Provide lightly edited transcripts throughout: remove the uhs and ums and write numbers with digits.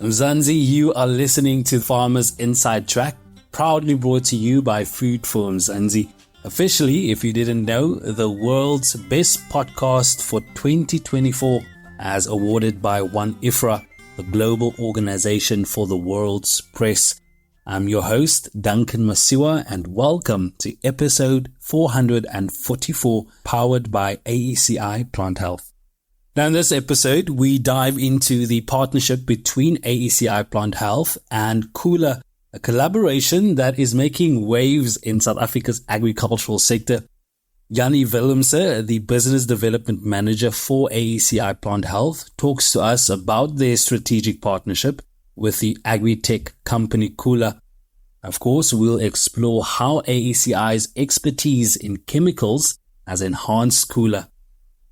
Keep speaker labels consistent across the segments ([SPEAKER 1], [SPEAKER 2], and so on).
[SPEAKER 1] Mzansi, you are listening to Farmers Inside Track, proudly brought to you by Food for Mzansi. Officially, if you didn't know, the world's best podcast for 2024 as awarded by One IFRA, the global organization for the world's press. I'm your host, Duncan Masiwa, and welcome to episode 444, powered by AECI Plant Health. Now in this episode, we dive into the partnership between AECI Plant Health and Khula, a collaboration that is making waves in South Africa's agricultural sector. Jannie Willemse, the Business Development Manager for AECI Plant Health, talks to us about their strategic partnership with the agri-tech company Khula. Of course, we'll explore how AECI's expertise in chemicals has enhanced Khula.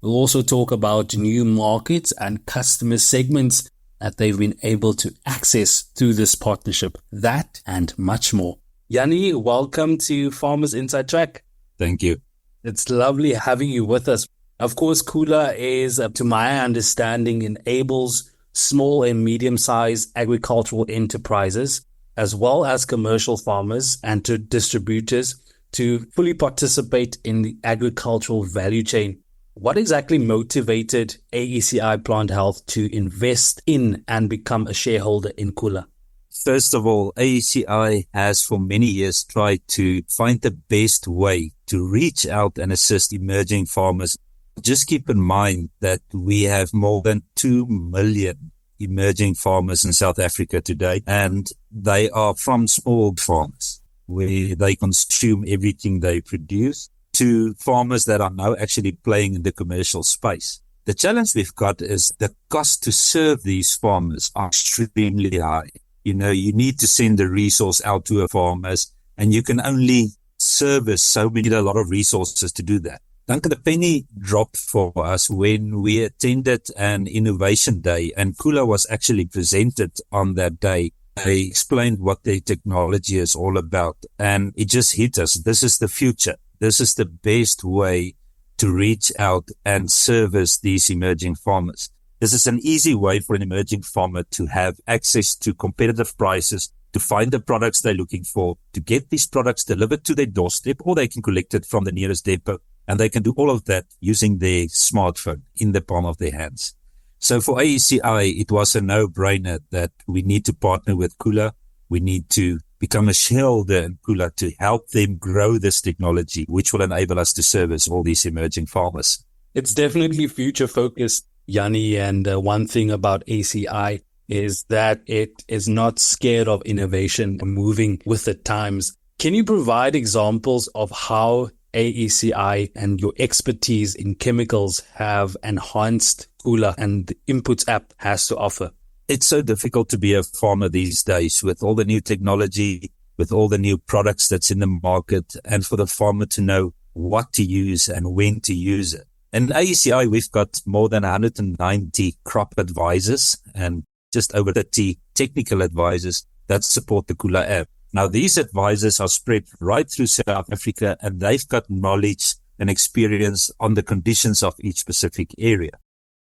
[SPEAKER 1] We'll also talk about new markets and customer segments that they've been able to access through this partnership. That and much more. Jannie, welcome to Farmers Inside Track.
[SPEAKER 2] Thank you.
[SPEAKER 1] It's lovely having you with us. Of course, Khula is, to my understanding, enables small and medium-sized agricultural enterprises, as well as commercial farmers and to distributors, to fully participate in the agricultural value chain. What exactly motivated AECI Plant Health to invest in and become a shareholder in Khula?
[SPEAKER 2] First of all, AECI has for many years tried to find the best way to reach out and assist emerging farmers. Just keep in mind that we have more than 2 million emerging farmers in South Africa today, and they are from small farmers where they consume everything they produce, to farmers that are now actually playing in the commercial space. The challenge we've got is the cost to serve these farmers are extremely high. You need to send the resource out to our farmers, and you can only service a lot of resources to do that. Duncan, the penny dropped for us when we attended an innovation day, and Khula was actually presented on that day. They explained what their technology is all about, and it just hit us. This is the future. This is the best way to reach out and service these emerging farmers. This is an easy way for an emerging farmer to have access to competitive prices, to find the products they're looking for, to get these products delivered to their doorstep, or they can collect it from the nearest depot. And they can do all of that using their smartphone in the palm of their hands. So for AECI, it was a no-brainer that we need to partner with Khula. We need to become a shareholder in Khula to help them grow this technology, which will enable us to service all these emerging farmers.
[SPEAKER 1] It's definitely future-focused, Jannie, and one thing about AECI is that it is not scared of innovation, moving with the times. Can you provide examples of how AECI and your expertise in chemicals have enhanced Khula and the Inputs app has to offer?
[SPEAKER 2] It's so difficult to be a farmer these days with all the new technology, with all the new products that's in the market, and for the farmer to know what to use and when to use it. In AECI, we've got more than 190 crop advisors and just over 30 technical advisors that support the Khula app. Now, these advisors are spread right through South Africa, and they've got knowledge and experience on the conditions of each specific area.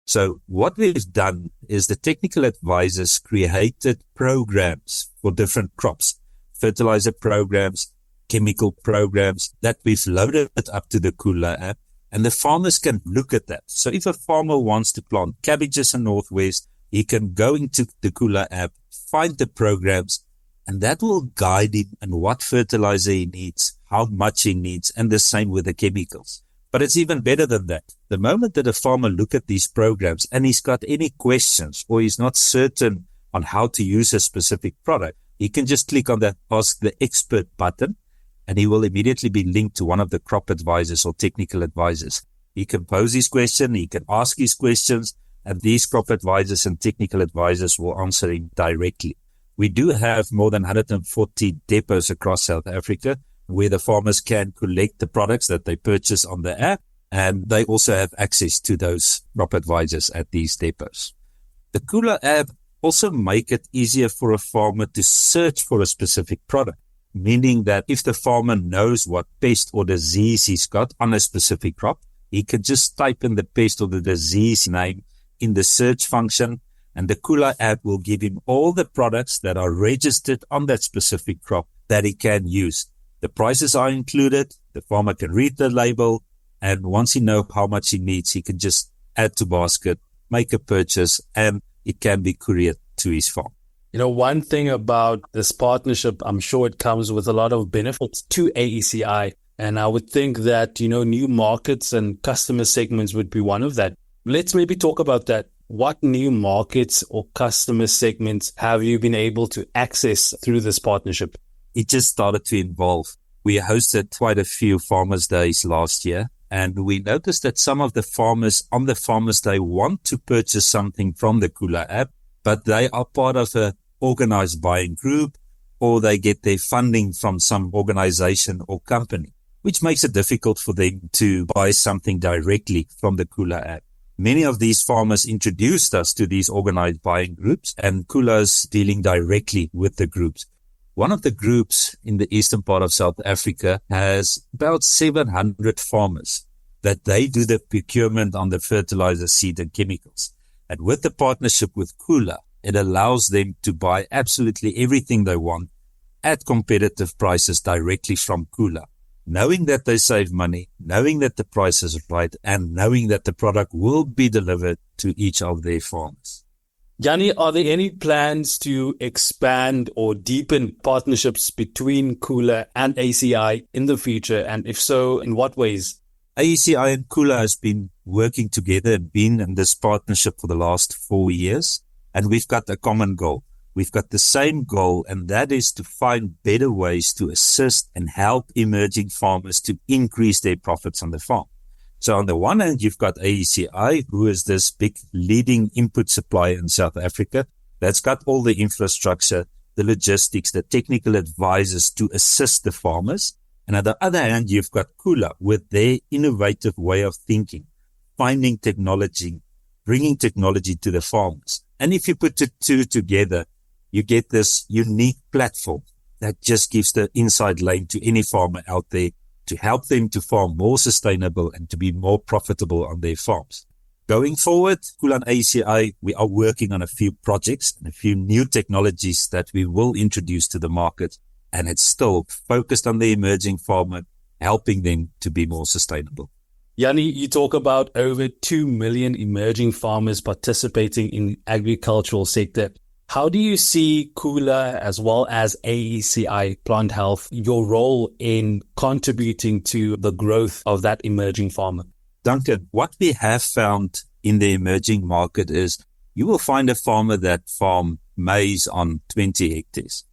[SPEAKER 2] So what we've done is the technical advisors created programs for different crops, fertilizer programs, chemical programs that we've loaded up to the Khula app, and the farmers can look at that. So if a farmer wants to plant cabbages in Northwest, he can go into the Khula app, find the programs, and that will guide him on what fertilizer he needs, how much he needs, and the same with the chemicals. But it's even better than that. The moment that a farmer look at these programs and he's got any questions or he's not certain on how to use a specific product, he can just click on that Ask the Expert button, and he will immediately be linked to one of the crop advisors or technical advisors. He can pose his question, he can ask his questions, and these crop advisors and technical advisors will answer him directly. We do have more than 140 depots across South Africa where the farmers can collect the products that they purchase on the app, and they also have access to those crop advisors at these depots. The Khula app also make it easier for a farmer to search for a specific product, meaning that if the farmer knows what pest or disease he's got on a specific crop, he can just type in the pest or the disease name in the search function, And the Khula app will give him all the products that are registered on that specific crop that he can use. The prices are included. The farmer can read the label. And once he knows how much he needs, he can just add to basket, make a purchase, and it can be couriered to his farm.
[SPEAKER 1] One thing about this partnership, I'm sure it comes with a lot of benefits to AECI. And I would think that, new markets and customer segments would be one of that. Let's maybe talk about that. What new markets or customer segments have you been able to access through this partnership?
[SPEAKER 2] It just started to evolve. We hosted quite a few Farmers' Days last year, and we noticed that some of the farmers on the Farmers' Day want to purchase something from the Khula app, but they are part of an organized buying group, or they get their funding from some organization or company, which makes it difficult for them to buy something directly from the Khula app. Many of these farmers introduced us to these organized buying groups, and Khula's dealing directly with the groups. One of the groups in the eastern part of South Africa has about 700 farmers that they do the procurement on the fertilizer, seed and chemicals. And with the partnership with Khula, it allows them to buy absolutely everything they want at competitive prices directly from Khula, knowing that they save money, knowing that the price is right, and knowing that the product will be delivered to each of their farmers.
[SPEAKER 1] Jannie, are there any plans to expand or deepen partnerships between Khula and AECI in the future? And if so, in what ways?
[SPEAKER 2] AECI and Khula has been working together and been in this partnership for the last 4 years. And we've got a common goal. We've got the same goal, and that is to find better ways to assist and help emerging farmers to increase their profits on the farm. So on the one hand, you've got AECI, who is this big leading input supplier in South Africa that's got all the infrastructure, the logistics, the technical advisors to assist the farmers. And on the other hand, you've got Khula with their innovative way of thinking, finding technology, bringing technology to the farmers. And if you put the two together, you get this unique platform that just gives the inside lane to any farmer out there to help them to farm more sustainable and to be more profitable on their farms. Going forward, Khula and AECI, we are working on a few projects and a few new technologies that we will introduce to the market. And it's still focused on the emerging farmer, helping them to be more sustainable.
[SPEAKER 1] Jannie, you talk about over 2 million emerging farmers participating in agricultural sector. How do you see Khula as well as AECI Plant Health, your role in contributing to the growth of that emerging farmer?
[SPEAKER 2] Duncan, what we have found in the emerging market is you will find a farmer that farm maize on 20 hectares.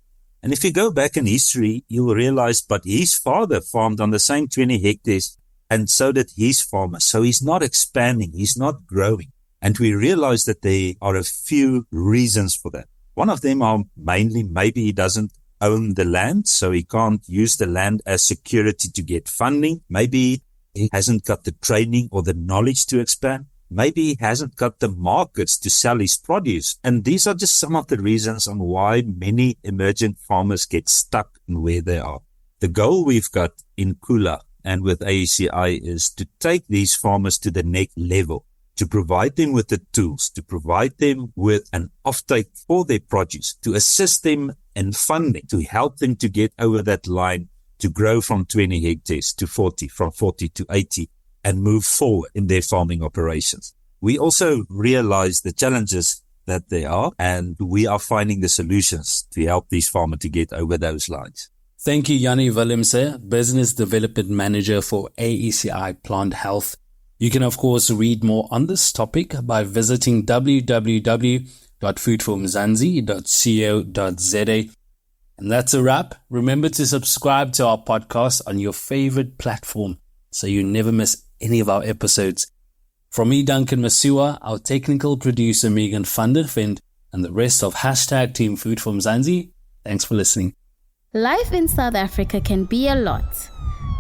[SPEAKER 2] And if you go back in history, you'll realize, but his father farmed on the same 20 hectares, and so did his farmer. So he's not expanding, he's not growing. And we realize that there are a few reasons for that. One of them are mainly maybe he doesn't own the land, so he can't use the land as security to get funding. Maybe he hasn't got the training or the knowledge to expand. Maybe he hasn't got the markets to sell his produce. And these are just some of the reasons on why many emerging farmers get stuck in where they are. The goal we've got in Khula and with AECI is to take these farmers to the next level, to provide them with the tools, to provide them with an offtake for their produce, to assist them in funding, to help them to get over that line, to grow from 20 hectares to 40, from 40 to 80, and move forward in their farming operations. We also realize the challenges that there are, and we are finding the solutions to help these farmers to get over those lines.
[SPEAKER 1] Thank you, Jannie Willemse, Business Development Manager for AECI Plant Health. You can, of course, read more on this topic by visiting www.foodformzansi.co.za. And that's a wrap. Remember to subscribe to our podcast on your favorite platform so you never miss any of our episodes. From me, Duncan Masua, our technical producer, Megan van der Vent, and the rest of #Team Food from Zanzi, thanks for listening.
[SPEAKER 3] Life in South Africa can be a lot.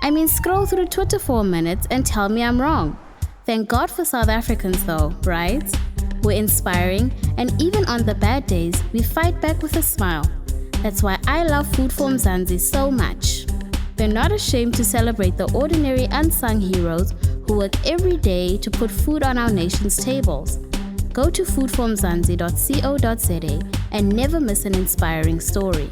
[SPEAKER 3] I mean, scroll through Twitter for a minute and tell me I'm wrong. Thank God for South Africans though, right? We're inspiring, and even on the bad days, we fight back with a smile. That's why I love Food for Mzansi so much. We're not ashamed to celebrate the ordinary unsung heroes who work every day to put food on our nation's tables. Go to foodformzansi.co.za and never miss an inspiring story.